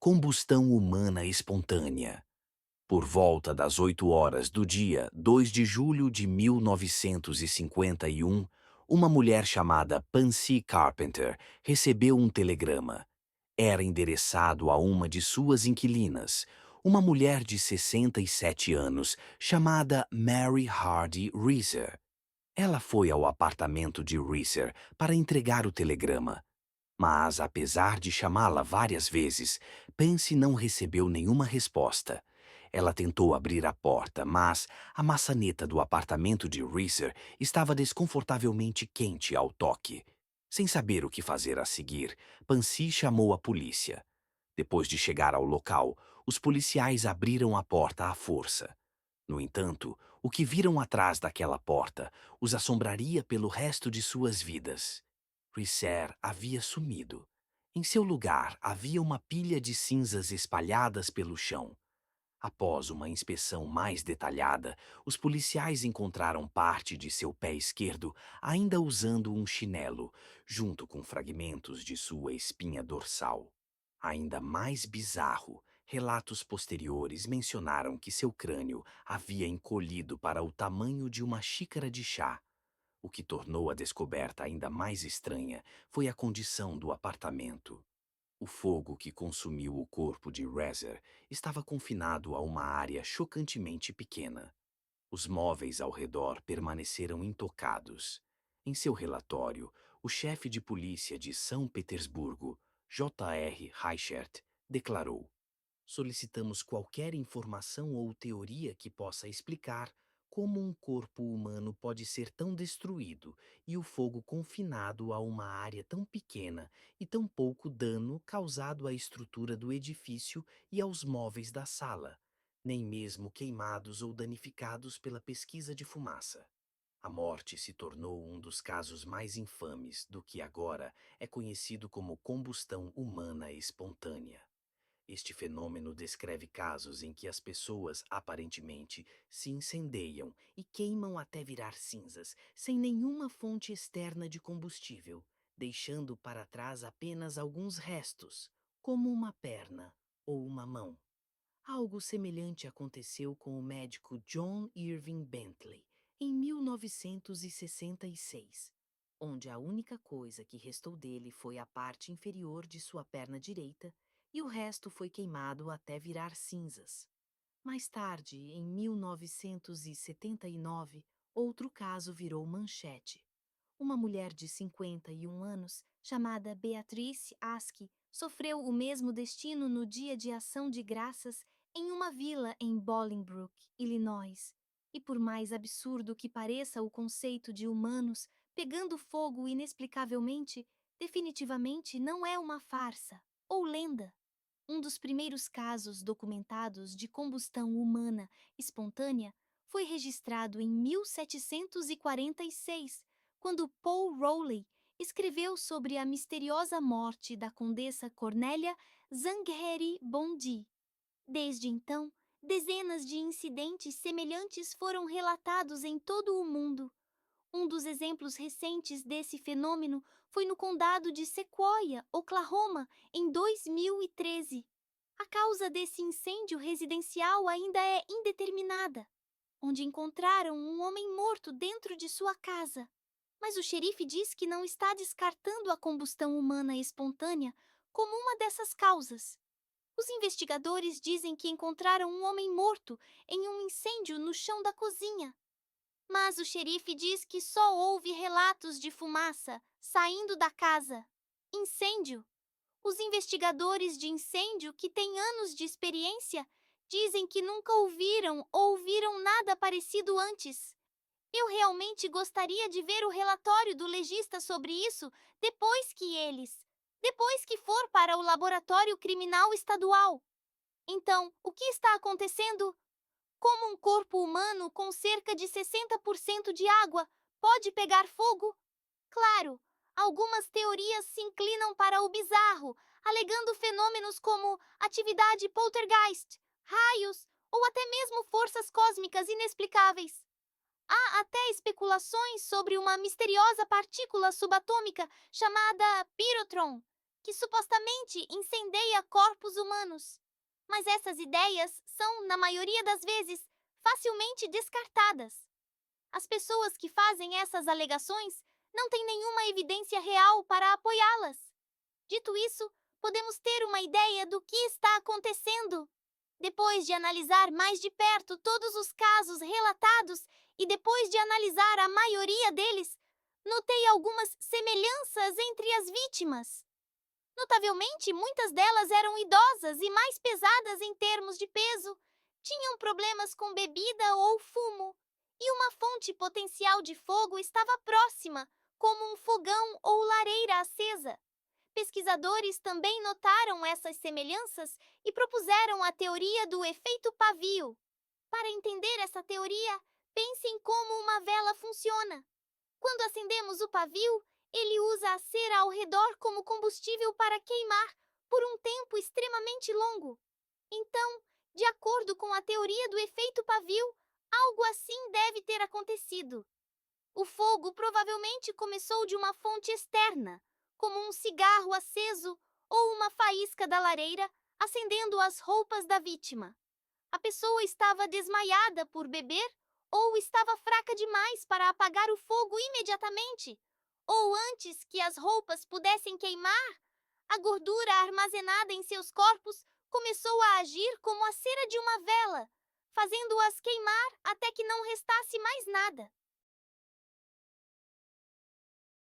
Combustão humana espontânea. Por volta das 8 horas do dia 2 de julho de 1951, uma mulher chamada Pansy Carpenter recebeu um telegrama. Era endereçado a uma de suas inquilinas, uma mulher de 67 anos chamada Mary Hardy Reeser. Ela foi ao apartamento de Reeser para entregar o telegrama. Mas, apesar de chamá-la várias vezes, Pansy não recebeu nenhuma resposta. Ela tentou abrir a porta, mas a maçaneta do apartamento de Reeser estava desconfortavelmente quente ao toque. Sem saber o que fazer a seguir, Pansy chamou a polícia. Depois de chegar ao local, os policiais abriram a porta à força. No entanto, o que viram atrás daquela porta os assombraria pelo resto de suas vidas. Reeser havia sumido. Em seu lugar havia uma pilha de cinzas espalhadas pelo chão. Após uma inspeção mais detalhada, os policiais encontraram parte de seu pé esquerdo ainda usando um chinelo, junto com fragmentos de sua espinha dorsal. Ainda mais bizarro, relatos posteriores mencionaram que seu crânio havia encolhido para o tamanho de uma xícara de chá. O que tornou a descoberta ainda mais estranha foi a condição do apartamento. O fogo que consumiu o corpo de Rezer estava confinado a uma área chocantemente pequena. Os móveis ao redor permaneceram intocados. Em seu relatório, o chefe de polícia de São Petersburgo, J.R. Reichert, declarou: solicitamos qualquer informação ou teoria que possa explicar como um corpo humano pode ser tão destruído e o fogo confinado a uma área tão pequena e tão pouco dano causado à estrutura do edifício e aos móveis da sala, nem mesmo queimados ou danificados pela pesquisa de fumaça. A morte se tornou um dos casos mais infames do que agora é conhecido como combustão humana espontânea. Este fenômeno descreve casos em que as pessoas, aparentemente, se incendeiam e queimam até virar cinzas, sem nenhuma fonte externa de combustível, deixando para trás apenas alguns restos, como uma perna ou uma mão. Algo semelhante aconteceu com o médico John Irving Bentley, em 1966, onde a única coisa que restou dele foi a parte inferior de sua perna direita e o resto foi queimado até virar cinzas. Mais tarde, em 1979, outro caso virou manchete. Uma mulher de 51 anos, chamada Beatrice Aski, sofreu o mesmo destino no Dia de Ação de Graças em uma vila em Bolingbrook, Illinois. E por mais absurdo que pareça o conceito de humanos pegando fogo inexplicavelmente, definitivamente não é uma farsa ou lenda. Um dos primeiros casos documentados de combustão humana espontânea foi registrado em 1746, quando Paul Rowley escreveu sobre a misteriosa morte da condessa Cornélia Zangheri Bondy. Desde então, dezenas de incidentes semelhantes foram relatados em todo o mundo. Um dos exemplos recentes desse fenômeno foi no condado de Sequoia, Oklahoma, em 2013. A causa desse incêndio residencial ainda é indeterminada, onde encontraram um homem morto dentro de sua casa. Mas o xerife diz que não está descartando a combustão humana espontânea como uma dessas causas. Os investigadores dizem que encontraram um homem morto em um incêndio no chão da cozinha. Mas o xerife diz que só houve relatos de fumaça saindo da casa. Incêndio. Os investigadores de incêndio, que têm anos de experiência, dizem que nunca ouviram ou ouviram nada parecido antes. Eu realmente gostaria de ver o relatório do legista sobre isso depois que for para o laboratório criminal estadual. Então, o que está acontecendo? Como um corpo humano com cerca de 60% de água pode pegar fogo? Claro, algumas teorias se inclinam para o bizarro, alegando fenômenos como atividade poltergeist, raios ou até mesmo forças cósmicas inexplicáveis. Há até especulações sobre uma misteriosa partícula subatômica chamada pirotron, que supostamente incendeia corpos humanos. Mas essas ideias são, na maioria das vezes, facilmente descartadas. As pessoas que fazem essas alegações não têm nenhuma evidência real para apoiá-las. Dito isso, podemos ter uma ideia do que está acontecendo. Depois de analisar mais de perto todos os casos relatados e depois de analisar a maioria deles, notei algumas semelhanças entre as vítimas. Notavelmente, muitas delas eram idosas e mais pesadas em termos de peso, tinham problemas com bebida ou fumo, e uma fonte potencial de fogo estava próxima, como um fogão ou lareira acesa. Pesquisadores também notaram essas semelhanças e propuseram a teoria do efeito pavio. Para entender essa teoria, pense em como uma vela funciona. Quando acendemos o pavio, ele usa a cera ao redor como combustível para queimar por um tempo extremamente longo. Então, de acordo com a teoria do efeito pavio, algo assim deve ter acontecido. O fogo provavelmente começou de uma fonte externa, como um cigarro aceso ou uma faísca da lareira, acendendo as roupas da vítima. A pessoa estava desmaiada por beber ou estava fraca demais para apagar o fogo imediatamente. Ou antes que as roupas pudessem queimar, a gordura armazenada em seus corpos começou a agir como a cera de uma vela, fazendo-as queimar até que não restasse mais nada.